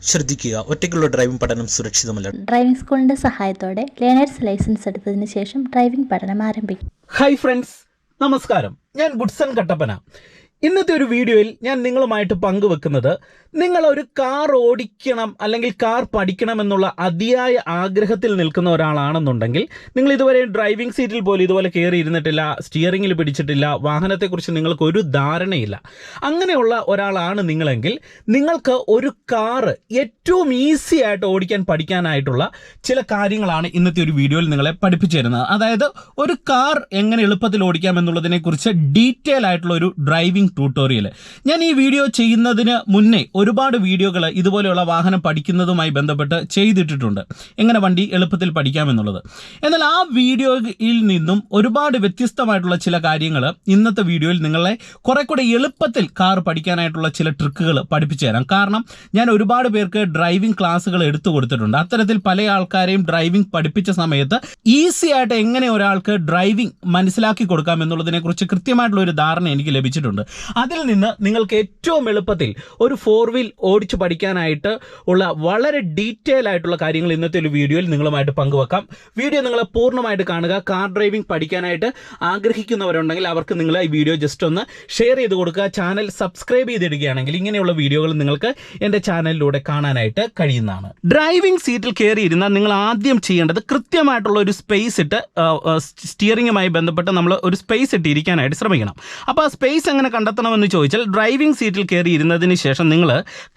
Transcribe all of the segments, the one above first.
ശ്രദ്ധിക്കുക, ഒറ്റയ്ക്കുള്ള ഡ്രൈവിംഗ് പഠനം സുരക്ഷിതമല്ല. ഡ്രൈവിംഗ് സ്കൂളിന്റെ സഹായത്തോടെ ലേണേഴ്സ് ലൈസൻസ് എടുത്തതിന് ശേഷം ഡ്രൈവിംഗ് പഠനം ആരംഭിക്കും. ഹായ് ഫ്രണ്ട്സ്, നമസ്കാരം. ഞാൻ ഗുഡ്സൺ കട്ടപ്പന. ഇന്നത്തെ ഒരു വീഡിയോയിൽ ഞാൻ നിങ്ങളുമായിട്ട് പങ്കുവെക്കുന്നത്, നിങ്ങൾ ഒരു കാർ ഓടിക്കണം അല്ലെങ്കിൽ കാർ പഠിക്കണം എന്നുള്ള അതിയായ ആഗ്രഹത്തിൽ നിൽക്കുന്ന ഒരാളാണെന്നുണ്ടെങ്കിൽ, നിങ്ങൾ ഇതുവരെ ഡ്രൈവിംഗ് സീറ്റിൽ പോലും ഇതുപോലെ കയറി ഇരുന്നിട്ടില്ല, സ്റ്റിയറിംഗിൽ പിടിച്ചിട്ടില്ല, വാഹനത്തെക്കുറിച്ച് നിങ്ങൾക്ക് ഒരു ധാരണയില്ല, അങ്ങനെയുള്ള ഒരാളാണ് നിങ്ങളെങ്കിൽ നിങ്ങൾക്ക് ഒരു കാർ ഏറ്റവും ഈസി ആയിട്ട് ഓടിക്കാൻ പഠിക്കാനായിട്ടുള്ള ചില കാര്യങ്ങളാണ് ഇന്നത്തെ ഒരു വീഡിയോയിൽ നിങ്ങളെ പഠിപ്പിച്ചു തരുന്നത്. അതായത് ഒരു കാർ എങ്ങനെ എളുപ്പത്തിൽ ഓടിക്കാം എന്നുള്ളതിനെക്കുറിച്ച് ഡീറ്റെയിൽ ആയിട്ടുള്ള ഒരു ഡ്രൈവിംഗ് ട്യൂട്ടോറിയൽ. ഞാൻ ഈ വീഡിയോ ചെയ്യുന്നതിന് മുന്നേ ഒരുപാട് വീഡിയോകൾ ഇതുപോലെയുള്ള വാഹനം പഠിക്കുന്നതുമായി ബന്ധപ്പെട്ട് ചെയ്തിട്ടിട്ടുണ്ട്, എങ്ങനെ വണ്ടി എളുപ്പത്തിൽ പഠിക്കാമെന്നുള്ളത്. എന്നാൽ ആ വീഡിയോയിൽ നിന്നും ഒരുപാട് വ്യത്യസ്തമായിട്ടുള്ള ചില കാര്യങ്ങൾ ഇന്നത്തെ വീഡിയോയിൽ നിങ്ങളെ കുറെ കൂടെ എളുപ്പത്തിൽ കാർ പഠിക്കാനായിട്ടുള്ള ചില ട്രിക്കുകൾ പഠിപ്പിച്ചു തരാം. കാരണം ഞാൻ ഒരുപാട് പേർക്ക് ഡ്രൈവിംഗ് ക്ലാസ്സുകൾ എടുത്തു കൊടുത്തിട്ടുണ്ട്. അത്തരത്തിൽ പല ആൾക്കാരെയും ഡ്രൈവിംഗ് പഠിപ്പിച്ച സമയത്ത് ഈസി ആയിട്ട് എങ്ങനെ ഒരാൾക്ക് ഡ്രൈവിംഗ് മനസ്സിലാക്കി കൊടുക്കാം എന്നുള്ളതിനെക്കുറിച്ച് കൃത്യമായിട്ടുള്ള ഒരു ധാരണ എനിക്ക് ലഭിച്ചിട്ടുണ്ട്. അതിൽ നിന്ന് നിങ്ങൾക്ക് ഏറ്റവും എളുപ്പത്തിൽ ഒരു 4 വീൽ ഓടിച്ചു പഠിക്കാനായിട്ട് ഉള്ള വളരെ ഡീറ്റെയിൽ ആയിട്ടുള്ള കാര്യങ്ങൾ ഇന്നത്തെ ഒരു വീഡിയോയിൽ നിങ്ങളുമായിട്ട് പങ്കുവെക്കാം. വീഡിയോ നിങ്ങൾ പൂർണ്ണമായിട്ട് കാണുക. കാർ ഡ്രൈവിംഗ് പഠിക്കാനായിട്ട് ആഗ്രഹിക്കുന്നവരുണ്ടെങ്കിൽ അവർക്ക് നിങ്ങൾ ഈ വീഡിയോ ജസ്റ്റ് ഒന്ന് ഷെയർ ചെയ്ത് കൊടുക്കുക. ചാനൽ സബ്സ്ക്രൈബ് ചെയ്തിടുകയാണെങ്കിൽ ഇങ്ങനെയുള്ള വീഡിയോകൾ നിങ്ങൾക്ക് എൻ്റെ ചാനലിലൂടെ കാണാനായിട്ട് കഴിയുന്നതാണ്. ഡ്രൈവിംഗ് സീറ്റിൽ കയറിയിരുന്നാൽ നിങ്ങൾ ആദ്യം ചെയ്യേണ്ടത് കൃത്യമായിട്ടുള്ള ഒരു സ്പേസ് ഇട്ട്, സ്റ്റിയറിംഗുമായി ബന്ധപ്പെട്ട് നമ്മൾ ഒരു സ്പേസ് ഇട്ട് ഇരിക്കാനായിട്ട് ശ്രമിക്കണം. അപ്പോൾ ആ സ്പേസ് എങ്ങനെ കണ്ടെത്തണമെന്ന് ചോദിച്ചാൽ, ഡ്രൈവിംഗ് സീറ്റിൽ കയറി ഇരുന്നതിന് ശേഷം നിങ്ങൾ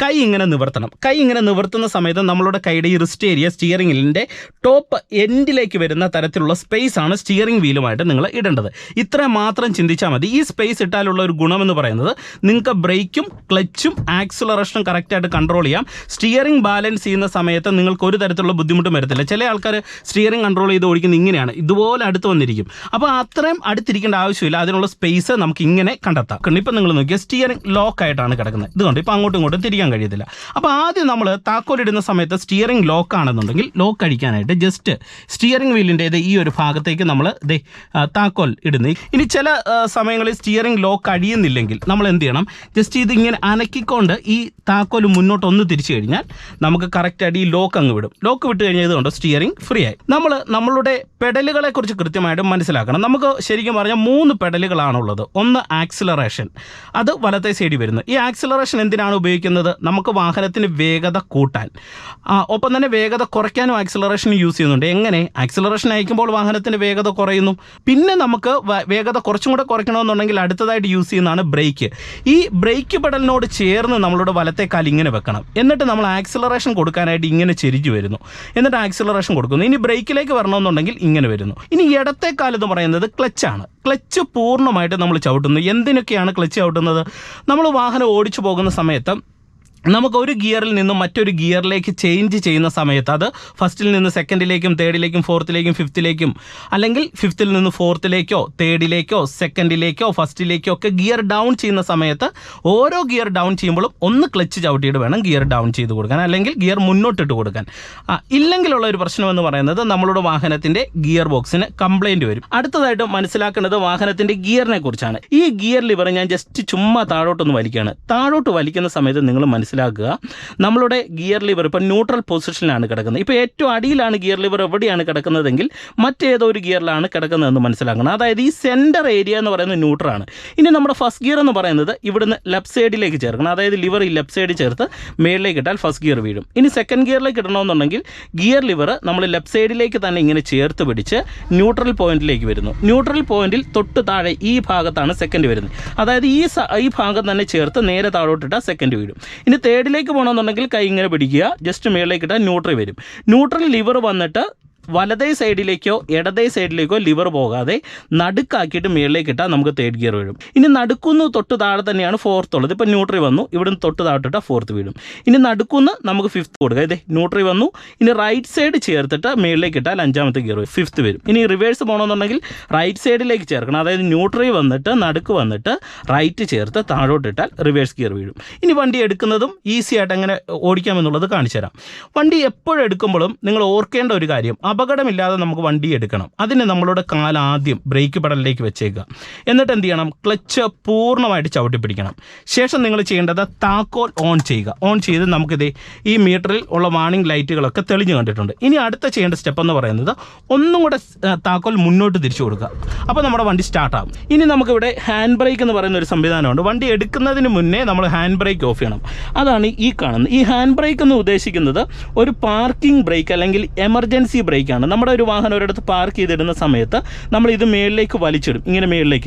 കൈ ഇങ്ങനെ നിവർത്തണം. കൈ ഇങ്ങനെ നിവർത്തുന്ന സമയത്ത് നമ്മളുടെ കൈയുടെ ഈ റിസ്റ്റ് ഏരിയ സ്റ്റിയറിംഗിൻ്റെ ടോപ്പ് എൻഡിലേക്ക് വരുന്ന തരത്തിലുള്ള സ്പേസ് ആണ് സ്റ്റിയറിംഗ് വീലുമായിട്ട് നിങ്ങൾ ഇടേണ്ടത്. ഇത്രയും മാത്രം ചിന്തിച്ചാൽ മതി. ഈ സ്പേസ് ഇട്ടാലുള്ള ഒരു ഗുണമെന്ന് പറയുന്നത്, നിങ്ങൾക്ക് ബ്രേക്കും ക്ലച്ചും ആക്സിലറേഷനും കറക്റ്റായിട്ട് കൺട്രോൾ ചെയ്യാം. സ്റ്റിയറിംഗ് ബാലൻസ് ചെയ്യുന്ന സമയത്ത് നിങ്ങൾക്ക് ഒരു തരത്തിലുള്ള ബുദ്ധിമുട്ടും വരത്തില്ല. ചില ആൾക്കാർ സ്റ്റിയറിംഗ് കൺട്രോൾ ചെയ്ത് ഓടിക്കുന്നത് ഇങ്ങനെയാണ്, ഇതുപോലെ അടുത്ത് വന്നിരിക്കും. അപ്പോൾ അത്രയും അടുത്തിരിക്കേണ്ട ആവശ്യമില്ല. അതിനുള്ള സ്പേസ് നമുക്ക് ഇങ്ങനെ കണ്ടെത്താം. ഇപ്പം നിങ്ങൾ നോക്കിയാൽ സ്റ്റിയറിംഗ് ലോക്ക് ആയിട്ടാണ് കിടക്കുന്നത്. ഇതുകൊണ്ട് ഇപ്പം അങ്ങോട്ടും ഇങ്ങോട്ടും തിരിക്കാൻ കഴിയത്തില്ല. അപ്പോൾ ആദ്യം നമ്മൾ താക്കോലിടുന്ന സമയത്ത് സ്റ്റിയറിംഗ് ലോക്ക് ആണെന്നുണ്ടെങ്കിൽ ലോക്ക് അടിക്കാനായിട്ട് ജസ്റ്റ് സ്റ്റിയറിംഗ് വീലിൻ്റെ ഈ ഒരു ഭാഗത്തേക്ക് നമ്മൾ താക്കോൽ ഇടുന്നു. ഇനി ചില സമയങ്ങളിൽ സ്റ്റിയറിംഗ് ലോക്ക് അടിയുന്നില്ലെങ്കിൽ നമ്മൾ എന്ത് ചെയ്യണം, ജസ്റ്റ് ഇതിങ്ങനെ അനക്കിക്കൊണ്ട് ഈ താക്കോൽ മുന്നോട്ട് ഒന്ന് തിരിച്ചു കഴിഞ്ഞാൽ നമുക്ക് കറക്റ്റ് ആയിട്ട് ഈ ലോക്ക് അങ്ങ് വിടും. ലോക്ക് വിട്ട് കഴിഞ്ഞാൽ ഇതുകൊണ്ട് സ്റ്റിയറിംഗ് ഫ്രീ ആയി. നമ്മളുടെ പെഡലുകളെ കുറിച്ച് കൃത്യമായിട്ട് മനസ്സിലാക്കണം. നമുക്ക് ശരിക്കും പറഞ്ഞാൽ 3 പെഡലുകളാണുള്ളത്. ഒന്ന് ആക്സിലറേഷൻ, അത് വലത്തെ സൈഡിൽ വരുന്നു. ഈ ആക്സിലറേഷൻ എന്തിനാണ് ഉപയോഗിക്കുന്നത്? നമുക്ക് വാഹനത്തിന് വേഗത കൂട്ടാൻ, ഒപ്പം തന്നെ വേഗത കുറയ്ക്കാനും ആക്സിലറേഷൻ യൂസ് ചെയ്യുന്നുണ്ട്. എങ്ങനെ? ആക്സിലറേഷൻ അയക്കുമ്പോൾ വാഹനത്തിന് വേഗത കുറയുന്നു. പിന്നെ നമുക്ക് വേഗത കുറച്ചും കൂടെ കുറയ്ക്കണമെന്നുണ്ടെങ്കിൽ അടുത്തതായിട്ട് യൂസ് ചെയ്യുന്നതാണ് ബ്രേക്ക്. ഈ ബ്രേക്ക് പെഡലിനോട് ചേർന്ന് നമ്മളുടെ വലത്തെ കാൽ ഇങ്ങനെ വെക്കണം. എന്നിട്ട് നമ്മൾ ആക്സിലറേഷൻ കൊടുക്കാനായിട്ട് ഇങ്ങനെ ചെരിഞ്ഞു വരുന്നു. എന്നിട്ട് ആക്സിലറേഷൻ കൊടുക്കുന്നു. ഇനി ബ്രേക്കിലേക്ക് വരണമെന്നുണ്ടെങ്കിൽ ഇങ്ങനെ വരുന്നു. ഇനി ഇടത്തെ കാൽ എന്ന് പറയുന്നത് ക്ലച്ചാണ്. ക്ലച്ച് പൂർണ്ണമായിട്ട് നമ്മൾ ചവിട്ടുന്നു. എന്തിനൊക്കെയാണ് ക്ലച്ച് ചവിട്ടുന്നത്? നമ്മൾ വാഹനം ഓടിച്ചു പോകുന്ന സമയത്ത് നമുക്ക് ഒരു ഗിയറിൽ നിന്നും മറ്റൊരു ഗിയറിലേക്ക് ചേഞ്ച് ചെയ്യുന്ന സമയത്ത്, അത് ഫസ്റ്റിൽ നിന്ന് സെക്കൻഡിലേക്കും തേർഡിലേക്കും ഫോർത്തിലേക്കും ഫിഫ്ത്തിലേക്കും, അല്ലെങ്കിൽ ഫിഫ്ത്തിൽ നിന്ന് ഫോർത്തിലേക്കോ തേർഡിലേക്കോ സെക്കൻഡിലേക്കോ ഫസ്റ്റിലേക്കോ ഒക്കെ ഗിയർ ഡൗൺ ചെയ്യുന്ന സമയത്ത് ഓരോ ഗിയർ ഡൗൺ ചെയ്യുമ്പോഴും ഒന്ന് ക്ലച്ച് ചവിട്ടിയിട്ട് വേണം ഗിയർ ഡൗൺ ചെയ്ത് കൊടുക്കാൻ, അല്ലെങ്കിൽ ഗിയർ മുന്നോട്ടിട്ട് കൊടുക്കാൻ. ഇല്ലെങ്കിലുള്ള ഒരു പ്രശ്നമെന്ന് പറയുന്നത് നമ്മളുടെ വാഹനത്തിൻ്റെ ഗിയർ ബോക്സിന് കംപ്ലൈൻറ്റ് വരും. അടുത്തതായിട്ട് മനസ്സിലാക്കേണ്ടത് വാഹനത്തിൻ്റെ ഗിയറിനെ കുറിച്ചാണ്. ഈ ഗിയർ ലിവർ ഞാൻ ജസ്റ്റ് ചുമ്മാ താഴോട്ടൊന്ന് വലിക്കുകയാണ്. താഴോട്ട് വലിക്കുന്ന സമയത്ത് നിങ്ങൾ മനസ്സിലാക്കുക, നമ്മളുടെ ഗിയർ ലിവർ ഇപ്പോൾ ന്യൂട്രൽ പൊസിഷനിലാണ് കിടക്കുന്നത്. ഇപ്പോൾ ഏറ്റവും അടിയിലാണ് ഗിയർ ലിവർ എവിടെയാണ് കിടക്കുന്നതെങ്കിൽ മറ്റേതോ ഒരു ഗിയറിലാണ് കിടക്കുന്നതെന്ന് മനസ്സിലാക്കണം. അതായത് ഈ സെൻറ്റർ ഏരിയ എന്ന് പറയുന്നത് ന്യൂട്രലാണ്. ഇനി നമ്മുടെ ഫസ്റ്റ് ഗിയർ എന്ന് പറയുന്നത് ഇവിടുന്ന് ലെഫ്റ്റ് സൈഡിലേക്ക് ചേർക്കണം. അതായത് ലിവർ ഈ ലെഫ്റ്റ് സൈഡിൽ ചേർത്ത് മേളിലേക്ക് ഇട്ടാൽ ഫസ്റ്റ് ഗിയർ വീഴും. ഇനി സെക്കൻഡ് ഗിയറിലേക്ക് ഇടണമെന്നുണ്ടെങ്കിൽ ഗിയർ ലിവർ നമ്മൾ ലെഫ്റ്റ് സൈഡിലേക്ക് തന്നെ ഇങ്ങനെ ചേർത്ത് പിടിച്ച് ന്യൂട്രൽ പോയിന്റിലേക്ക് വരുന്നു. ന്യൂട്രൽ പോയിന്റിൽ തൊട്ട് താഴെ ഈ ഭാഗത്താണ് സെക്കൻഡ് വരുന്നത്. അതായത് ഈ ഭാഗം തന്നെ ചേർത്ത് നേരെ താഴോട്ടിട്ടാൽ സെക്കൻഡ് വീഴും. ഇനി തേർഡിലേക്ക് പോകണമെന്നുണ്ടെങ്കിൽ കൈ ഇങ്ങനെ പിടിക്കുക, ജസ്റ്റ് മേളിലേക്ക് ഇട്ടാൽ ന്യൂട്രൽ വരും. ന്യൂട്രൽ ലിവർ വന്നിട്ട് വലതേ സൈഡിലേക്കോ ഇടതേ സൈഡിലേക്കോ ലിവർ പോകാതെ നടുക്കാക്കിയിട്ട് മുകളിലേക്ക് ഇട്ടാൽ നമുക്ക് തേർഡ് ഗിയർ വീഴും. ഇനി നടുക്കുന്ന് തൊട്ട് താഴെ തന്നെയാണ് ഫോർത്ത് ഉള്ളത്. ഇപ്പോൾ ന്യൂട്രി വന്നു, ഇവിടുന്ന് തൊട്ട് താഴോട്ടിട്ടാൽ ഫോർത്ത് വീഴും. ഇനി നടുക്കുന്ന് നമുക്ക് ഫിഫ്ത്ത് കൊടുക്കുക. ഇതേ ന്യൂട്രി വന്നു, ഇനി റൈറ്റ് സൈഡ് ചേർത്തിട്ട് മുകളിലേക്ക് ഇട്ടാൽ അഞ്ചാമത്തെ ഗിയർ ഫിഫ്ത്ത് വരും. ഇനി റിവേഴ്സ് പോകണമെന്നുണ്ടെങ്കിൽ റൈറ്റ് സൈഡിലേക്ക് ചേർക്കണം. അതായത് ന്യൂട്രി വന്നിട്ട് നടുക്ക് വന്നിട്ട് റൈറ്റ് ചേർത്ത് താഴോട്ടിട്ടാൽ റിവേഴ്സ് ഗിയർ വീഴും. ഇനി വണ്ടി എടുക്കുന്നതും ഈസി ആയിട്ട് എങ്ങനെ ഓടിക്കാമെന്നുള്ളത് കാണിച്ചു തരാം. വണ്ടി എപ്പോഴെടുക്കുമ്പോഴും നിങ്ങൾ ഓർക്കേണ്ട ഒരു കാര്യം, ആ അപകടമില്ലാതെ നമുക്ക് വണ്ടി എടുക്കണം. അതിന് നമ്മളുടെ കാൽ ആദ്യം ബ്രേക്ക് പെഡലിലേക്ക് വെച്ചേക്കുക. എന്നിട്ട് എന്ത് ചെയ്യണം? ക്ലച്ച് പൂർണ്ണമായിട്ട് ചവിട്ടി പിടിക്കണം. ശേഷം നിങ്ങൾ ചെയ്യേണ്ടത് താക്കോൽ ഓൺ ചെയ്യുക. ഓൺ ചെയ്ത് നമുക്കിത് ഈ മീറ്ററിൽ ഉള്ള വാർണിംഗ് ലൈറ്റുകളൊക്കെ തെളിഞ്ഞു കണ്ടിട്ടുണ്ട്. ഇനി അടുത്ത ചെയ്യേണ്ട സ്റ്റെപ്പ് എന്ന് പറയുന്നത് ഒന്നും കൂടെ താക്കോൽ മുന്നോട്ട് തിരിച്ചു കൊടുക്കുക. അപ്പോൾ നമ്മുടെ വണ്ടി സ്റ്റാർട്ടാകും. ഇനി നമുക്കിവിടെ ഹാൻഡ് ബ്രേക്ക് എന്ന് പറയുന്ന ഒരു സംവിധാനമുണ്ട്. വണ്ടി എടുക്കുന്നതിന് മുന്നേ നമ്മൾ ഹാൻഡ് ബ്രേക്ക് ഓഫ് ചെയ്യണം. അതാണ് ഈ കാണുന്നത്. ഈ ഹാൻഡ് ബ്രേക്ക് എന്ന് ഉദ്ദേശിക്കുന്നത് ഒരു പാർക്കിംഗ് ബ്രേക്ക് അല്ലെങ്കിൽ എമർജൻസി ബ്രേക്കാണ്. നമ്മുടെ ഒരു വാഹനം ഒരിടത്ത് പാർക്ക് ചെയ്തിടുന്ന സമയത്ത് നമ്മൾ ഇത് മേളിലേക്ക് വലിച്ചിടും. ഇങ്ങനെ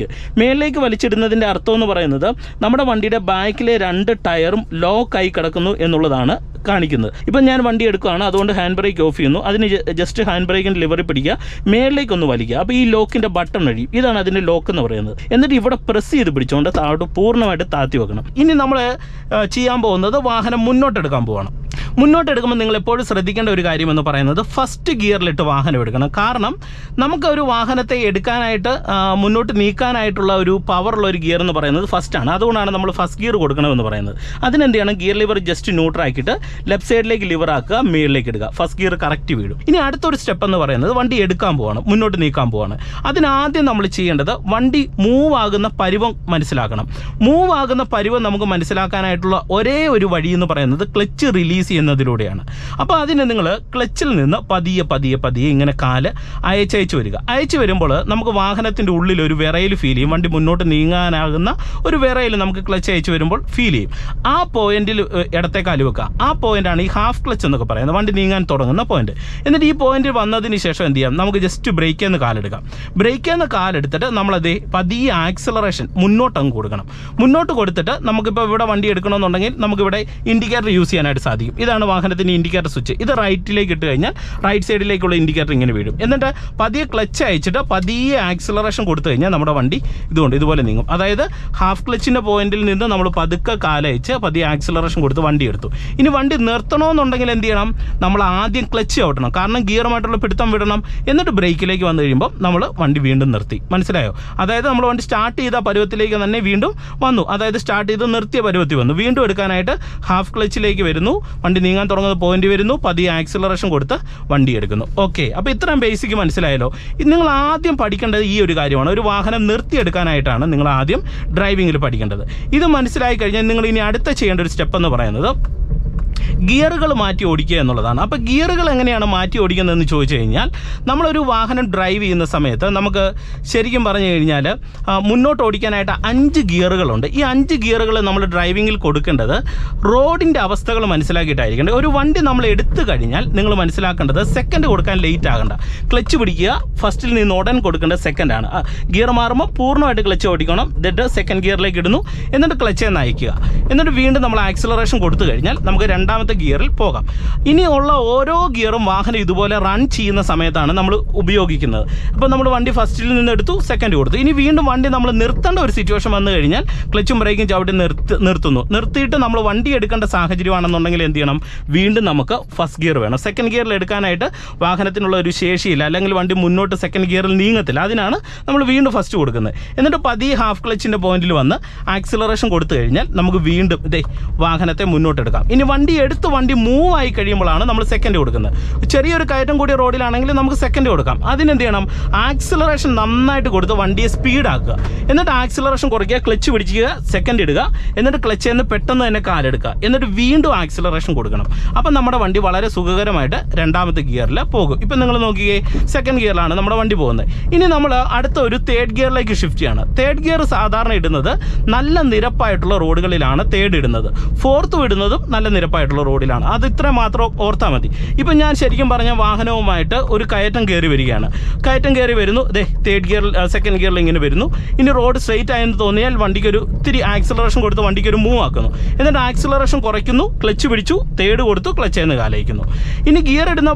മേളിലേക്ക് വലിച്ചിടുന്നതിൻ്റെ അർത്ഥം എന്ന് പറയുന്നത് നമ്മുടെ വണ്ടിയുടെ ബാക്കിലെ 2 ടയറും ലോക്കായി കിടക്കുന്നു എന്നുള്ളതാണ് കാണിക്കുന്നത്. ഇപ്പം ഞാൻ വണ്ടി എടുക്കുകയാണ്, അതുകൊണ്ട് ഹാൻഡ് ബ്രേക്ക് ഓഫ് ചെയ്യുന്നു. അതിന് ജസ്റ്റ് ഹാൻഡ് ബ്രേക്കിൻ്റെ ലിവറി പിടിക്കുക, മേളിലേക്കൊന്ന് വലിക്കുക. അപ്പോൾ ഈ ലോക്കിൻ്റെ ബട്ടൺ കഴിയും. ഇതാണ് അതിൻ്റെ ലോക്ക് എന്ന് പറയുന്നത്. എന്നിട്ട് ഇവിടെ പ്രസ് ചെയ്ത് പിടിച്ചുകൊണ്ട് താഴോട്ട് പൂർണ്ണമായിട്ട് താത്തി വെക്കണം. ഇനി നമ്മൾ ചെയ്യാൻ പോകുന്നത് വാഹനം മുന്നോട്ടെടുക്കാൻ പോവാണ്. മുന്നോട്ടെടുക്കുമ്പോൾ നിങ്ങൾ എപ്പോഴും ശ്രദ്ധിക്കേണ്ട ഒരു കാര്യം എന്ന് പറയുന്നത് ഫസ്റ്റ് ഗിയറിലിട്ട് വാഹനം എടുക്കണം. കാരണം നമുക്കൊരു വാഹനത്തെ എടുക്കാനായിട്ട് മുന്നോട്ട് നീക്കാനായിട്ടുള്ള ഒരു പവറുള്ള ഒരു ഗിയർ എന്ന് പറയുന്നത് ഫസ്റ്റാണ്. അതുകൊണ്ടാണ് നമ്മൾ ഫസ്റ്റ് ഗിയർ കൊടുക്കണമെന്ന് പറയുന്നത്. അതിനെന്ത് ചെയ്യണം? ഗിയർ ലിവർ ജസ്റ്റ് ന്യൂട്രാക്കിയിട്ട് ലെഫ്റ്റ് സൈഡിലേക്ക് ലിവർ ആക്കുക, മേളിലേക്ക് ഇടുക. ഫസ്റ്റ് ഗിയർ കറക്റ്റ് വീഴും. ഇനി അടുത്തൊരു സ്റ്റെപ്പ് എന്ന് പറയുന്നത് വണ്ടി എടുക്കാൻ പോവാണ്, മുന്നോട്ട് നീക്കാൻ പോവാണ്. അതിനാദ്യം നമ്മൾ ചെയ്യേണ്ടത് വണ്ടി മൂവ് ആകുന്ന പരുവം മനസ്സിലാക്കണം. മൂവ് ആകുന്ന പരുവം നമുക്ക് മനസ്സിലാക്കാനായിട്ടുള്ള ഒരേ ഒരു വഴി എന്ന് പറയുന്നത് ക്ലച്ച് റിലീസ് ചെയ്യുന്നതിലൂടെയാണ്. അപ്പോൾ അതിന് നിങ്ങൾ ക്ലച്ചിൽ നിന്ന് പതിയെ ഇങ്ങനെ കാല് അയച്ചയച്ച് വരിക. അയച്ചു വരുമ്പോൾ നമുക്ക് വാഹനത്തിൻ്റെ ഉള്ളിൽ ഒരു വിറയിൽ ഫീൽ ചെയ്യും. വണ്ടി മുന്നോട്ട് നീങ്ങാനാകുന്ന ഒരു വിറയിൽ നമുക്ക് ക്ലച്ച് അയച്ചു വരുമ്പോൾ ഫീൽ ചെയ്യും. ആ പോയിന്റിൽ ഇടത്തെ കാല് വെക്കുക. ആ പോയിന്റാണ് ഈ ഹാഫ് ക്ലച്ച് എന്നൊക്കെ പറയുന്നത്, വണ്ടി നീങ്ങാൻ തുടങ്ങുന്ന പോയിന്റ്. എന്നിട്ട് ഈ പോയിന്റിൽ വന്നതിന് ശേഷം എന്ത് ചെയ്യാം? നമുക്ക് ജസ്റ്റ് ബ്രേക്കിൽ നിന്ന് കാലെടുക്കാം. ബ്രേക്കിൽ നിന്ന് കാലെടുത്തിട്ട് നമ്മളത് പതിയെ ആക്സിലറേഷൻ മുന്നോട്ടങ്ങ് കൊടുക്കണം. മുന്നോട്ട് കൊടുത്തിട്ട് നമുക്കിപ്പോൾ ഇവിടെ വണ്ടി എടുക്കണമെന്നുണ്ടെങ്കിൽ നമുക്കിവിടെ ഇൻഡിക്കേറ്റർ യൂസ് ചെയ്യാനായിട്ട് സാധിക്കും. ഇതാണ് വാഹനത്തിൻ്റെ ഇൻഡിക്കേറ്റർ സ്വിച്ച്. ഇത് റൈറ്റിലേക്ക് ഇട്ട് കഴിഞ്ഞാൽ റൈറ്റ് സൈഡിലേക്കുള്ള ഇൻഡിക്കേറ്റർ ഇങ്ങനെ വീഴും. എന്നിട്ട് പതിയെ ക്ലച്ച് അയച്ചിട്ട് പതിയെ ആക്സിലറേഷൻ കൊടുത്തു കഴിഞ്ഞാൽ നമ്മുടെ വണ്ടി ഇതുപോലെ നീങ്ങും. അതായത് ഹാഫ് ക്ലച്ചിൻ്റെ പോയിന്റിൽ നിന്ന് നമ്മൾ പതുക്കെ കാലയച്ച് പതിയെ ആക്സിലറേഷൻ കൊടുത്ത് വണ്ടി എടുത്തു. ഇനി വണ്ടി നിർത്തണമെന്നുണ്ടെങ്കിൽ എന്ത് ചെയ്യണം? നമ്മൾ ആദ്യം ക്ലച്ച് ചവിട്ടണം. കാരണം ഗിയറുമായിട്ടുള്ള പിടുത്തം വിടണം. എന്നിട്ട് ബ്രേക്കിലേക്ക് വന്നു കഴിയുമ്പോൾ നമ്മൾ വണ്ടി വീണ്ടും നിർത്തി. മനസ്സിലായോ? അതായത് നമ്മൾ വണ്ടി സ്റ്റാർട്ട് ചെയ്ത പരുവത്തിലേക്ക് തന്നെ വീണ്ടും വന്നു. അതായത് സ്റ്റാർട്ട് ചെയ്ത് നിർത്തിയ പരുവത്തിൽ വന്നു. വീണ്ടും എടുക്കാനായിട്ട് ഹാഫ് ക്ലച്ചിലേക്ക് വരുന്നു, വണ്ടി നീങ്ങാൻ തുടങ്ങുന്ന പോയിന്റ് വരുന്നു, പതിയെ ആക്സിലറേഷൻ കൊടുത്ത് വണ്ടി എടുക്കുന്നു. ഓക്കെ, അപ്പോൾ ഇത്രയും ബേസിക് മനസ്സിലായല്ലോ. ഇത് നിങ്ങൾ ആദ്യം പഠിക്കേണ്ടത് ഈ ഒരു കാര്യമാണ്. ഒരു വാഹനം നിർത്തിയെടുക്കാനായിട്ടാണ് നിങ്ങൾ ആദ്യം ഡ്രൈവിങ്ങിൽ പഠിക്കേണ്ടത്. ഇത് മനസ്സിലായി കഴിഞ്ഞാൽ നിങ്ങൾ ഇനി അടുത്ത ചെയ്യേണ്ട ഒരു സ്റ്റെപ്പ് എന്ന് പറയുന്നത് ഗിയറുകൾ മാറ്റി ഓടിക്കുക എന്നുള്ളതാണ്. അപ്പോൾ ഗിയറുകൾ എങ്ങനെയാണ് മാറ്റി ഓടിക്കുന്നതെന്ന് ചോദിച്ചു കഴിഞ്ഞാൽ നമ്മളൊരു വാഹനം ഡ്രൈവ് ചെയ്യുന്ന സമയത്ത് നമുക്ക് ശരിക്കും പറഞ്ഞു കഴിഞ്ഞാൽ മുന്നോട്ട് ഓടിക്കാനായിട്ട് 5 ഗിയറുകളുണ്ട്. ഈ 5 ഗിയറുകൾ നമ്മൾ ഡ്രൈവിങ്ങിൽ കൊടുക്കേണ്ടത് റോഡിൻ്റെ അവസ്ഥകൾ മനസ്സിലാക്കിയിട്ടായിരിക്കേണ്ടത്. ഒരു വണ്ടി നമ്മൾ എടുത്തു കഴിഞ്ഞാൽ നിങ്ങൾ മനസ്സിലാക്കേണ്ടത് സെക്കൻഡ് കൊടുക്കാൻ ലേറ്റ് ആകണ്ട. ക്ലച്ച് പിടിക്കുക, ഫസ്റ്റിൽ നിന്ന് ഉടൻ കൊടുക്കേണ്ടത് സെക്കൻഡാണ്. ഗിയർ മാറുമ്പോൾ പൂർണ്ണമായിട്ട് ക്ലച്ച് ഓടിക്കണം. എന്നിട്ട് സെക്കൻഡ് ഗിയറിലേക്ക് ഇടുന്നു, എന്നിട്ട് ക്ലച്ച് നയിക്കുക. എന്നിട്ട് വീണ്ടും നമ്മൾ ആക്സിലറേഷൻ കൊടുത്തു കഴിഞ്ഞാൽ നമുക്ക് രണ്ടാമത്തെ ഗിയറിൽ പോകാം. ഇനിയുള്ള ഓരോ ഗിയറും വാഹനം ഇതുപോലെ റൺ ചെയ്യുന്ന സമയത്താണ് നമ്മൾ ഉപയോഗിക്കുന്നത്. അപ്പോൾ നമ്മൾ വണ്ടി ഫസ്റ്റിൽ നിന്ന് എടുത്തു, സെക്കൻഡ് കൊടുത്തു. ഇനി വീണ്ടും വണ്ടി നമ്മൾ നിർത്തേണ്ട ഒരു സിറ്റുവേഷൻ വന്നു കഴിഞ്ഞാൽ ക്ലച്ചും ബ്രേക്കും ചവിട്ടി നിർത്തിയിട്ട് നമ്മൾ വണ്ടി എടുക്കേണ്ട സാഹചര്യമാണെന്നുണ്ടെങ്കിൽ എന്ത് ചെയ്യണം? വീണ്ടും നമുക്ക് ഫസ്റ്റ് ഗിയർ വേണം. സെക്കൻഡ് ഗിയറിൽ എടുക്കാനായിട്ട് വാഹനത്തിനുള്ള ഒരു ശേഷിയില്ല, അല്ലെങ്കിൽ വണ്ടി മുന്നോട്ട് സെക്കൻഡ് ഗിയറിൽ നീങ്ങത്തില്ല. അതിനാണ് നമ്മൾ വീണ്ടും ഫസ്റ്റ് കൊടുക്കുന്നത്. എന്നിട്ട് പതിയെ ഹാഫ് ക്ലച്ചിൻ്റെ പോയിന്റിൽ വന്ന് ആക്സിലറേഷൻ കൊടുത്തു കഴിഞ്ഞാൽ നമുക്ക് വീണ്ടും വാഹനത്തെ മുന്നോട്ടെടുക്കാം. ഇനി വണ്ടി മൂവ് ആയി കഴിയുമ്പോഴാണ് നമ്മൾ സെക്കൻഡ് കൊടുക്കുന്നത്. ചെറിയൊരു കയറ്റം കൂടിയ റോഡിലാണെങ്കിൽ നമുക്ക് സെക്കൻഡ് കൊടുക്കാം. അതിനെന്ത് ചെയ്യണം? ആക്സിലറേഷൻ നന്നായിട്ട് കൊടുത്ത് വണ്ടിയെ സ്പീഡാക്കുക. എന്നിട്ട് ആക്സിലറേഷൻ കുറയ്ക്കുക, ക്ലച്ച് പിടിക്കുക, സെക്കൻഡ് ഇടുക, എന്നിട്ട് ക്ലച്ചിൽ നിന്ന് പെട്ടെന്ന് തന്നെ കാലെടുക്കുക, എന്നിട്ട് വീണ്ടും ആക്സിലറേഷൻ കൊടുക്കണം. അപ്പം നമ്മുടെ വണ്ടി വളരെ സുഖകരമായിട്ട് രണ്ടാമത്തെ ഗിയറിൽ പോകും. ഇപ്പം നിങ്ങൾ നോക്കിയേ, സെക്കൻഡ് ഗിയറിലാണ് നമ്മുടെ വണ്ടി പോകുന്നത്. ഇനി നമ്മൾ അടുത്ത ഒരു തേർഡ് ഗിയറിലേക്ക് ഷിഫ്റ്റ് ചെയ്യണം. തേർഡ് ഗിയർ സാധാരണ ഇടുന്നത് നല്ല നിരപ്പായിട്ടുള്ള റോഡുകളിലാണ് തേർഡ് ഇടുന്നത്. ഫോർത്ത് ഇടുന്നതും നല്ല നിരപ്പായിട്ടുള്ള റോഡിലാണ്. അത് ഇത്ര മാത്രം ഓർത്താൽ മതി. ഇപ്പം ഞാൻ ശരിക്കും പറഞ്ഞ വാഹനവുമായിട്ട് ഒരു കയറ്റം കയറി വരികയാണ്. കയറ്റം കയറി വരുന്നു, തേർഡ് ഗിയറിൽ സെക്കൻഡ് ഗിയറിൽ ഇങ്ങനെ വരുന്നു. ഇനി റോഡ് സ്ട്രെയിറ്റ് ആയെന്ന് തോന്നിയാൽ വണ്ടിക്കൊരു ഇത്തിരി ആക്സിലറേഷൻ കൊടുത്ത് വണ്ടിക്കൊരു മൂവ് ആക്കുന്നു. എന്നിട്ട് ആക്സിലറേഷൻ കുറയ്ക്കുന്നു, ക്ലച്ച് പിടിച്ചു, തേർഡ് കൊടുത്തു, ക്ലച്ച് എന്ന് കാലയിക്കുന്നു. ഇനി ഗിയർ ഇടുന്ന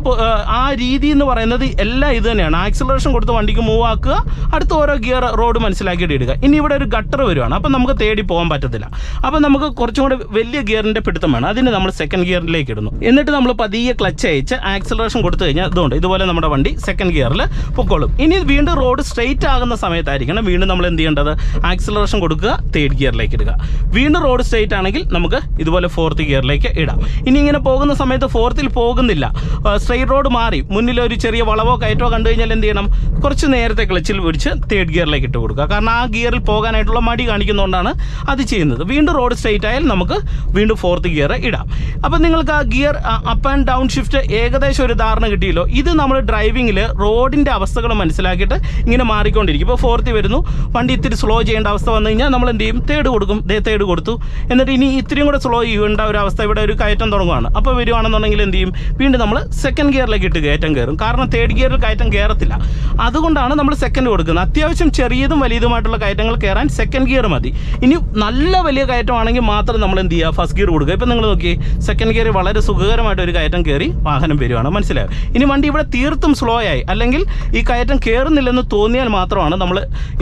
ആ രീതി എന്ന് പറയുന്നത് എല്ലാം ഇത് തന്നെയാണ്. ആക്സിലറേഷൻ കൊടുത്ത് വണ്ടിക്ക് മൂവ് ആക്കുക, അടുത്ത ഓരോ ഗിയർ റോഡ് മനസ്സിലാക്കിയിട്ട് ഇടുക. ഇനി ഇവിടെ ഒരു ഗട്ടർ വരുവാണ്, അപ്പം നമുക്ക് തേടി പോകാൻ പറ്റത്തില്ല. അപ്പം നമുക്ക് കുറച്ചും കൂടെ വലിയ ഗിയറിൻ്റെ പിടുത്തം വേണം. അതിന് നമ്മൾ സെക്കൻഡ് സെക്കൻഡ് ഗിയറിലേക്ക് ഇടുന്നു. എന്നിട്ട് നമ്മൾ പതിയെ ക്ലച്ച് അയച്ച് ആക്സിലറേഷൻ കൊടുത്തു കഴിഞ്ഞാൽ ഇതുപോലെ നമ്മുടെ വണ്ടി സെക്കൻഡ് ഗിയറിൽ പൊക്കോളും. ഇനി വീണ്ടും റോഡ് സ്ട്രെയിറ്റ് ആകുന്ന സമയത്തായിരിക്കണം വീണ്ടും നമ്മൾ എന്ത് ചെയ്യേണ്ടത്, ആക്സിലറേഷൻ കൊടുക്കുക, തേർഡ് ഗിയറിലേക്ക് ഇടുക. വീണ്ടും റോഡ് സ്ട്രെയിറ്റ് ആണെങ്കിൽ നമുക്ക് ഇതുപോലെ ഫോർത്ത് ഗിയറിലേക്ക് ഇടാം. ഇനി ഇങ്ങനെ പോകുന്ന സമയത്ത് ഫോർത്തിൽ പോകുന്നില്ല, സ്ട്രെയിറ്റ് റോഡ് മാറി മുന്നിലൊരു ചെറിയ വളവോ കയറ്റോ കണ്ടു കഴിഞ്ഞാൽ എന്ത് ചെയ്യണം, കുറച്ച് നേരത്തെ ക്ലച്ചിൽ പിടിച്ച് തേർഡ് ഗിയറിലേക്ക് ഇട്ട് കൊടുക്കുക. കാരണം ആ ഗിയറിൽ പോകാനായിട്ടുള്ള മടി കാണിക്കുന്നതുകൊണ്ടാണ് അത് ചെയ്യുന്നത്. വീണ്ടും റോഡ് സ്ട്രെയിറ്റ് ആയാൽ നമുക്ക് വീണ്ടും ഫോർത്ത് ഗിയർ ഇടാം. അപ്പം നിങ്ങൾക്ക് ആ gear up and down shift ഏകദേശം ഒരു ധാരണ കിട്ടിയല്ലോ. ഇത് നമ്മൾ ഡ്രൈവിങ്ങിൽ റോഡിൻ്റെ അവസ്ഥകൾ മനസ്സിലാക്കിയിട്ട് ഇങ്ങനെ മാറിക്കൊണ്ടിരിക്കും. ഇപ്പോൾ ഫോർത്തിൽ വരുന്നു, വണ്ടി ഇത്തിരി സ്ലോ ചെയ്യേണ്ട അവസ്ഥ വന്നു കഴിഞ്ഞാൽ നമ്മൾ എന്ത് ചെയ്യും, തേർഡ് കൊടുക്കും. തേർഡ് കൊടുത്തു, എന്നിട്ട് ഇനി ഇത്തിരിയും കൂടെ സ്ലോ ചെയ്യേണ്ട ഒരു അവസ്ഥ, ഇവിടെ ഒരു കയറ്റം തുടങ്ങുകയാണ്. അപ്പോൾ വരുവാണെന്നുണ്ടെങ്കിൽ എന്ത് ചെയ്യും, വീണ്ടും നമ്മൾ സെക്കൻഡ് ഗിയറിലേക്ക് ഇട്ട് കയറ്റം കയറും. കാരണം തേർഡ് ഗിയറിൽ കയറ്റം കയറത്തില്ല. അതുകൊണ്ടാണ് നമ്മൾ സെക്കൻഡ് കൊടുക്കുന്നത്. അത്യാവശ്യം ചെറിയതും വലിയതുമായിട്ടുള്ള കയറ്റങ്ങൾ കയറാൻ സെക്കൻഡ് ഗിയർ മതി. ഇനി നല്ല വലിയ കയറ്റമാണെങ്കിൽ മാത്രം നമ്മൾ എന്ത് ചെയ്യുക, ഫസ്റ്റ് ഗിയർ കൊടുക്കുക. ഇപ്പം നിങ്ങൾ നോക്കി, സെക്കൻഡ് ഗിയർ വളരെ സുഖകരമായിട്ട് ഒരു കയറ്റം കയറി വാഹനം വരുവാണ്. മനസ്സിലായോ? ഇനി വണ്ടി ഇവിടെ തീർത്തും സ്ലോ ആയി അല്ലെങ്കിൽ ഈ കയറ്റം കയറുന്നില്ലെന്ന് തോന്നിയാൽ മാത്രമാണ് നമ്മൾ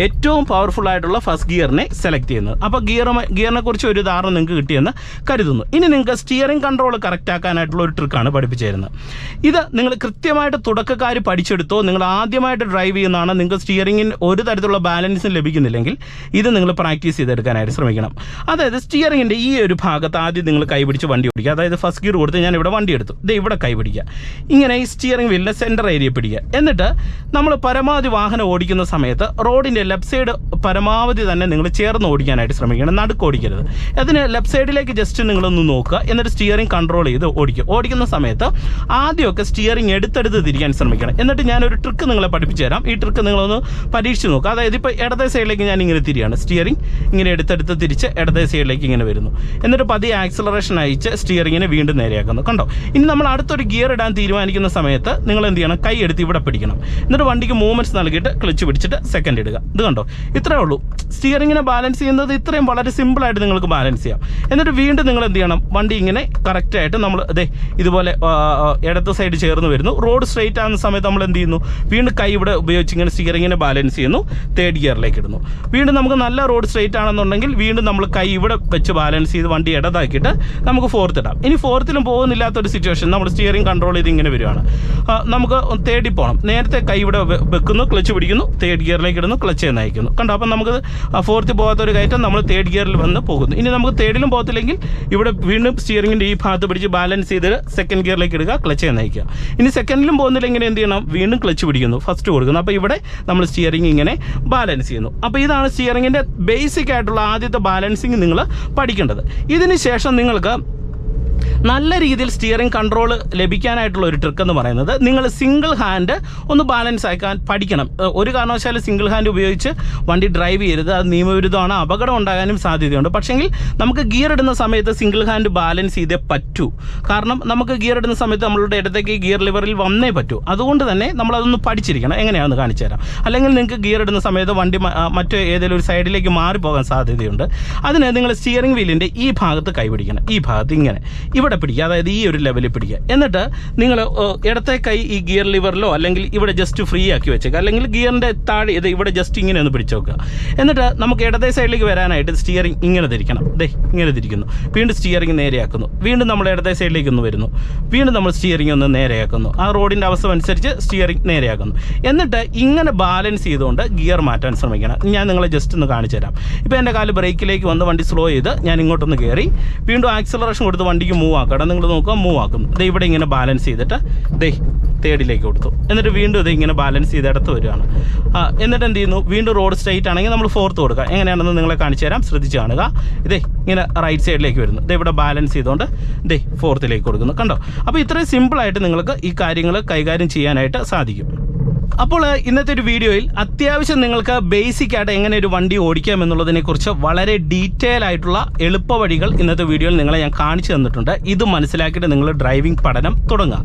ഏറ്റവും പവർഫുൾ ആയിട്ടുള്ള ഫസ്റ്റ് ഗിയറിനെ സെലക്ട് ചെയ്യുന്നത്. അപ്പോൾ ഗിയറിനെ കുറിച്ച് ഒരു ധാരണ നിങ്ങൾക്ക് കിട്ടിയെന്ന് കരുതുന്നു. ഇനി നിങ്ങൾക്ക് സ്റ്റിയറിംഗ് കൺട്രോൾ കറക്റ്റ് ആക്കാനായിട്ടുള്ള ഒരു ട്രിക്കാണ് പഠിപ്പിച്ചു തരുന്നത്. ഇത് നിങ്ങൾ കൃത്യമായിട്ട് തുടക്കക്കാർ പഠിച്ചെടുത്തോ, നിങ്ങൾ ആദ്യമായിട്ട് ഡ്രൈവ് ചെയ്യുന്നതാണ്, നിങ്ങൾക്ക് സ്റ്റിയറിംഗിന് ഒരു തരത്തിലുള്ള ബാലൻസും ലഭിക്കുന്നില്ലെങ്കിൽ ഇത് നിങ്ങൾ പ്രാക്ടീസ് ചെയ്തെടുക്കാനായിട്ട് ശ്രമിക്കണം. അതായത് സ്റ്റിയറിംഗിൻ്റെ ഈ ഒരു ഭാഗത്ത് ആദ്യം നിങ്ങൾ കൈപിടിച്ച് വണ്ടി ഓടിക്കുക. അതായത് ഫസ്റ്റ് ഗിയർ കൊടുത്ത് ഞാൻ ഇവിടെ വണ്ടി എടുത്തു, ഇത് ഇവിടെ കൈപിടിക്കുക. ഇങ്ങനെ ഈ സ്റ്റിയറിംഗ് വീലിൻ്റെ സെൻറ്റർ ഏരിയ പിടിക്കുക. എന്നിട്ട് നമ്മൾ പരമാവധി വാഹനം ഓടിക്കുന്ന സമയത്ത് റോഡിൻ്റെ ലെഫ്റ്റ് സൈഡ് പരമാവധി തന്നെ നിങ്ങൾ ചേർന്ന് ഓടിക്കാനായിട്ട് ശ്രമിക്കണം, നടുക്ക് ഓടിക്കരുത്. അതിന് ലെഫ്റ്റ് സൈഡിലേക്ക് ജസ്റ്റ് നിങ്ങളൊന്ന് നോക്കുക. എന്നിട്ട് സ്റ്റിയറിംഗ് കൺട്രോൾ ചെയ്ത് ഓടിക്കുക. ഓടിക്കുന്ന സമയത്ത് ആദ്യമൊക്കെ സ്റ്റിയറിംഗ് എടുത്തെടുത്ത് തിരിക്കാൻ ശ്രമിക്കണം. എന്നിട്ട് ഞാനൊരു ട്രിക്ക് നിങ്ങളെ പഠിപ്പിച്ചു തരാം. ഈ ട്രിക്ക് നിങ്ങളൊന്ന് പരീക്ഷിച്ച് നോക്കുക. അതായത് ഇപ്പോൾ ഇടത്തെ സൈഡിലേക്ക് ഞാൻ ഇങ്ങനെ തിരിയാണ്, സ്റ്റിയറിംഗ് ഇങ്ങനെ എടുത്തെടുത്ത് തിരിച്ച് ഇടത്തെ സൈഡിലേക്ക് ഇങ്ങനെ വരുന്നു. എന്നിട്ട് പതിയെ ആക്സിലറേഷൻ അയച്ച് സ്റ്റിയറിങ്ങിനെ വീണ്ടും നേരെയാക്കുന്നു. കണ്ടോ? ഇനി നമ്മൾ അടുത്തൊരു ഗിയർ ഇടാൻ തീരുമാനിക്കുന്ന സമയത്ത് നിങ്ങൾ എന്ത് ചെയ്യണം, കൈ എടുത്ത് ഇവിടെ പിടിക്കണം. എന്നിട്ട് വണ്ടിക്ക് മൂവ്മെൻറ്റ്സ് നൽകിയിട്ട് ക്ലച്ച് പിടിച്ചിട്ട് സെക്കൻഡ് ഇടുക. ഇത് കണ്ടോ? ഇത്രയേ ഉള്ളൂ. സ്റ്റിയറിങ്ങിനെ ബാലൻസ് ചെയ്യുന്നത് ഇത്രയും വളരെ സിമ്പിളായിട്ട് നിങ്ങൾക്ക് ബാലൻസ് ചെയ്യാം. എന്നിട്ട് വീണ്ടും നിങ്ങൾ എന്ത് ചെയ്യണം, വണ്ടി ഇങ്ങനെ കറക്റ്റായിട്ട് നമ്മൾ ഇതുപോലെ ഇടത്ത് സൈഡ് ചേർന്ന് വരുന്നു. റോഡ് സ്ട്രെയിറ്റ് ആകുന്ന സമയത്ത് നമ്മൾ എന്ത് ചെയ്യുന്നു, വീണ്ടും കൈ ഇവിടെ ഉപയോഗിച്ച് ഇങ്ങനെ സ്റ്റിയറിങ്ങിനെ ബാലൻസ് ചെയ്യുന്നു, തേർഡ് ഗിയറിലേക്ക് ഇടുന്നു. വീണ്ടും നമുക്ക് നല്ല റോഡ് സ്ട്രെയിറ്റ് ആണെന്നുണ്ടെങ്കിൽ വീണ്ടും നമ്മൾ കൈ ഇവിടെ വെച്ച് ബാലൻസ് ചെയ്ത് വണ്ടി ഇടതാക്കിയിട്ട് നമുക്ക് ഫോർത്ത് ഇടാം. ഇനി ഫോർത്തിലും പോകുന്നില്ലാത്തൊരു സിറ്റുവേഷൻ, നമ്മൾ സ്റ്റിയറിംഗ് കൺട്രോൾ ചെയ്ത് ഇങ്ങനെ വരുവാണ്, നമുക്ക് തേർഡിൽ പോകണം. നേരത്തെ കൈ ഇവിടെ വെക്കുന്നു, ക്ലച്ച് പിടിക്കുന്നു, തേർഡ് ഗിയറിലേക്ക് ഇടുന്നു, ക്ലച്ച് എന്ന് അയക്കുന്നു. കണ്ടോ? അപ്പം നമുക്ക് ഫോർത്തിൽ പോകാത്തൊരു കയറ്റം നമ്മൾ തേർഡ് ഗിയറിൽ വന്ന് പോകുന്നു. ഇനി നമുക്ക് തേർഡിലും പോകത്തില്ലെങ്കിൽ ഇവിടെ വീണ്ടും സ്റ്റിയറിംഗിൻ്റെ ഈ ഭാഗത്ത് പിടിച്ച് ബാലൻസ് ചെയ്ത് സെക്കൻഡ് ഗിയറിലേക്ക് ഇടുക, ക്ലച്ച് എന്ന് അയക്കുക. ഇനി സെക്കൻഡിലും പോകുന്നില്ലെങ്കിൽ എന്ത് ചെയ്യണം, വീണ്ടും ക്ലച്ച് പിടിക്കുന്നു, ഫസ്റ്റ് കൊടുക്കുന്നു. അപ്പോൾ ഇവിടെ നമ്മൾ സ്റ്റിയറിംഗ് ഇങ്ങനെ ബാലൻസ് ചെയ്യുന്നു. അപ്പോൾ ഇതാണ് സ്റ്റിയറിംഗിൻ്റെ ബേസിക് ആയിട്ടുള്ള ആദ്യത്തെ ബാലൻസിങ് നിങ്ങൾ പഠിക്കേണ്ടത്. ഇതിന് ശേഷം നിങ്ങൾക്ക് നല്ല രീതിയിൽ സ്റ്റിയറിംഗ് കൺട്രോൾ ലഭിക്കാനായിട്ടുള്ള ഒരു ട്രിക്ക് എന്ന് പറയുന്നത്, നിങ്ങൾ സിംഗിൾ ഹാൻഡ് ഒന്ന് ബാലൻസ് ആക്കാൻ പഠിക്കണം. ഒരു കാരണവശാലും സിംഗിൾ ഹാൻഡ് ഉപയോഗിച്ച് വണ്ടി ഡ്രൈവ് ചെയ്യരുത്, അത് നിയമവിരുദ്ധമാണ്, അപകടം ഉണ്ടാകാനും സാധ്യതയുണ്ട്. പക്ഷേങ്കിൽ നമുക്ക് ഗിയർ ഇടുന്ന സമയത്ത് സിംഗിൾ ഹാൻഡ് ബാലൻസ് ചെയ്തേ പറ്റൂ. കാരണം നമുക്ക് ഗിയർ ഇടുന്ന സമയത്ത് നമ്മളുടെ ഇടത്തേക്ക് ഗിയർ ലിവറിൽ വന്നേ പറ്റൂ. അതുകൊണ്ട് തന്നെ നമ്മളതൊന്ന് പഠിച്ചിരിക്കണം. എങ്ങനെയാണെന്ന് കാണിച്ചു തരാം. അല്ലെങ്കിൽ നിങ്ങൾക്ക് ഗിയർ ഇടുന്ന സമയത്ത് വണ്ടി മറ്റേ ഏതെങ്കിലും ഒരു സൈഡിലേക്ക് മാറിപ്പോകാൻ സാധ്യതയുണ്ട്. അതിന് നിങ്ങൾ സ്റ്റിയറിംഗ് വീലിൻ്റെ ഈ ഭാഗത്ത് കൈപിടിക്കണം. ഈ ഭാഗത്ത് ഇങ്ങനെ ഇവിടെ പിടിക്കുക, അതായത് ഈ ഒരു ലെവലിൽ പിടിക്കുക. എന്നിട്ട് നിങ്ങൾ ഇടത്തെ കൈ ഈ ഗിയർ ലിവറിലോ അല്ലെങ്കിൽ ഇവിടെ ജസ്റ്റ് ഫ്രീ ആക്കി വെച്ചേക്കുക, അല്ലെങ്കിൽ ഗിയറിൻ്റെ താഴെ ഇവിടെ ജസ്റ്റ് ഇങ്ങനെ ഒന്ന് പിടിച്ചു വെക്കുക. എന്നിട്ട് നമുക്ക് ഇടത്തെ സൈഡിലേക്ക് വരാനായിട്ട് സ്റ്റിയറിംഗ് ഇങ്ങനെ തിരിക്കണം. ഇങ്ങനെ തിരിക്കുന്നു, വീണ്ടും സ്റ്റിയറിംഗ് നേരെയാക്കുന്നു, വീണ്ടും നമ്മൾ ഇടത്തെ സൈഡിലേക്ക് ഒന്ന് വരുന്നു, വീണ്ടും നമ്മൾ സ്റ്റിയറിംഗ് ഒന്ന് നേരെയാക്കുന്നു. ആ റോഡിൻ്റെ അവസ്ഥ അനുസരിച്ച് സ്റ്റിയറിംഗ് നേരെയാക്കുന്നു. എന്നിട്ട് ഇങ്ങനെ ബാലൻസ് ചെയ്തുകൊണ്ട് ഗിയർ മാറ്റാൻ ശ്രമിക്കണം. ഞാൻ നിങ്ങളെ ജസ്റ്റ് ഒന്ന് കാണിച്ചു തരാം. ഇപ്പോൾ എൻ്റെ കാല് ബ്രേക്കിലേക്ക് വന്ന് വണ്ടി സ്ലോ ചെയ്ത് ഞാൻ ഇങ്ങോട്ടൊന്ന് കയറി, വീണ്ടും ആക്സിലറേഷൻ കൊടുത്ത് വണ്ടിക്ക് മൂവ് ആക്കണം. നിങ്ങൾ നോക്കുക, മൂവ് ആക്കുന്നു. ഇവിടെ ഇങ്ങനെ ബാലൻസ് ചെയ്തിട്ട് തേർഡിലേക്ക് കൊടുത്തു. എന്നിട്ട് വീണ്ടും ഇങ്ങനെ ബാലൻസ് ചെയ്ത് ഇടത്ത് വരികയാണ്. എന്നിട്ട് എന്ത് ചെയ്യുന്നു, വീണ്ടും റോഡ് സ്ട്രെയിറ്റ് ആണെങ്കിൽ നമ്മൾ ഫോർത്ത് കൊടുക്കുക. എങ്ങനെയാണെന്ന് നിങ്ങളെ കാണിച്ചു തരാം, ശ്രദ്ധിച്ച് കാണുക. ഇങ്ങനെ റൈറ്റ് സൈഡിലേക്ക് വരുന്നു, ഇവിടെ ബാലൻസ് ചെയ്തുകൊണ്ട് ഫോർത്തിലേക്ക് കൊടുക്കുന്നു. കണ്ടോ? അപ്പോൾ ഇത്രയും സിമ്പിളായിട്ട് നിങ്ങൾക്ക് ഈ കാര്യങ്ങൾ കൈകാര്യം ചെയ്യാനായിട്ട് സാധിക്കും. അപ്പോൾ ഇന്നത്തെ ഒരു വീഡിയോയിൽ അത്യാവശ്യം നിങ്ങൾക്ക് ബേസിക് ആയിട്ട് എങ്ങനെ ഒരു വണ്ടി ഓടിക്കാം എന്നുള്ളതിനെക്കുറിച്ച് വളരെ ഡീറ്റെയിൽ ആയിട്ടുള്ള എളുപ്പ വഴികൾ ഇന്നത്തെ വീഡിയോയിൽ നിങ്ങളെ ഞാൻ കാണിച്ചു തന്നിട്ടുണ്ട്. ഇത് മനസ്സിലാക്കിയിട്ട് നിങ്ങൾ ഡ്രൈവിംഗ് പഠനം തുടങ്ങുക.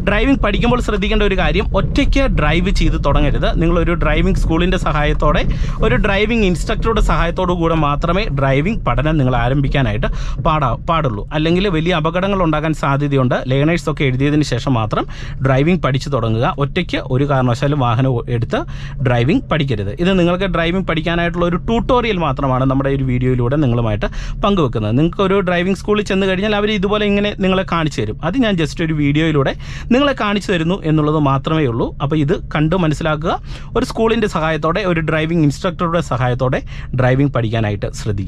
ഡ്രൈവിംഗ് പഠിക്കുമ്പോൾ ശ്രദ്ധിക്കേണ്ട ഒരു കാര്യം, ഒറ്റയ്ക്ക് ഡ്രൈവ് ചെയ്ത് തുടങ്ങരുത്. നിങ്ങളൊരു ഡ്രൈവിംഗ് സ്കൂളിൻ്റെ സഹായത്തോടെ, ഒരു ഡ്രൈവിംഗ് ഇൻസ്ട്രക്ടറുടെ സഹായത്തോടു കൂടെ മാത്രമേ ഡ്രൈവിംഗ് പഠനം നിങ്ങൾ ആരംഭിക്കാനായിട്ട് പാടുള്ളൂ. അല്ലെങ്കിൽ വലിയ അപകടങ്ങൾ ഉണ്ടാകാൻ സാധ്യതയുണ്ട്. ലേണേഴ്സൊക്കെ എഴുതിയതിന് ശേഷം മാത്രം ഡ്രൈവിംഗ് പഠിച്ചു തുടങ്ങുക. ഒറ്റയ്ക്ക് ഒരു കാരണവശാലും വാഹനം എടുത്ത് ഡ്രൈവിംഗ് പഠിക്കരുത്. ഇത് നിങ്ങൾക്ക് ഡ്രൈവിംഗ് പഠിക്കാനായിട്ടുള്ള ഒരു ട്യൂട്ടോറിയൽ മാത്രമാണ് നമ്മുടെ ഒരു വീഡിയോയിലൂടെ നിങ്ങളുമായിട്ട് പങ്കുവെക്കുന്നത്. നിങ്ങൾക്ക് ഒരു ഡ്രൈവിംഗ് സ്കൂളിൽ ചെന്ന് കഴിഞ്ഞാൽ അവർ ഇതുപോലെ ഇങ്ങനെ നിങ്ങളെ കാണിച്ചു തരും. അത് ഞാൻ ജസ്റ്റ് ഒരു വീഡിയോയിലൂടെ നിങ്ങളെ കാണിച്ചു തരുന്നു എന്നുള്ളത് മാത്രമേ ഉള്ളൂ. അപ്പോൾ ഇത് കണ്ട് മനസ്സിലാക്കുക. ഒരു സ്കൂളിൻ്റെ സഹായത്തോടെ, ഒരു ഡ്രൈവിംഗ് ഇൻസ്ട്രക്ടറുടെ സഹായത്തോടെ ഡ്രൈവിംഗ് പഠിക്കാനായിട്ട് ശ്രദ്ധിക്കുക.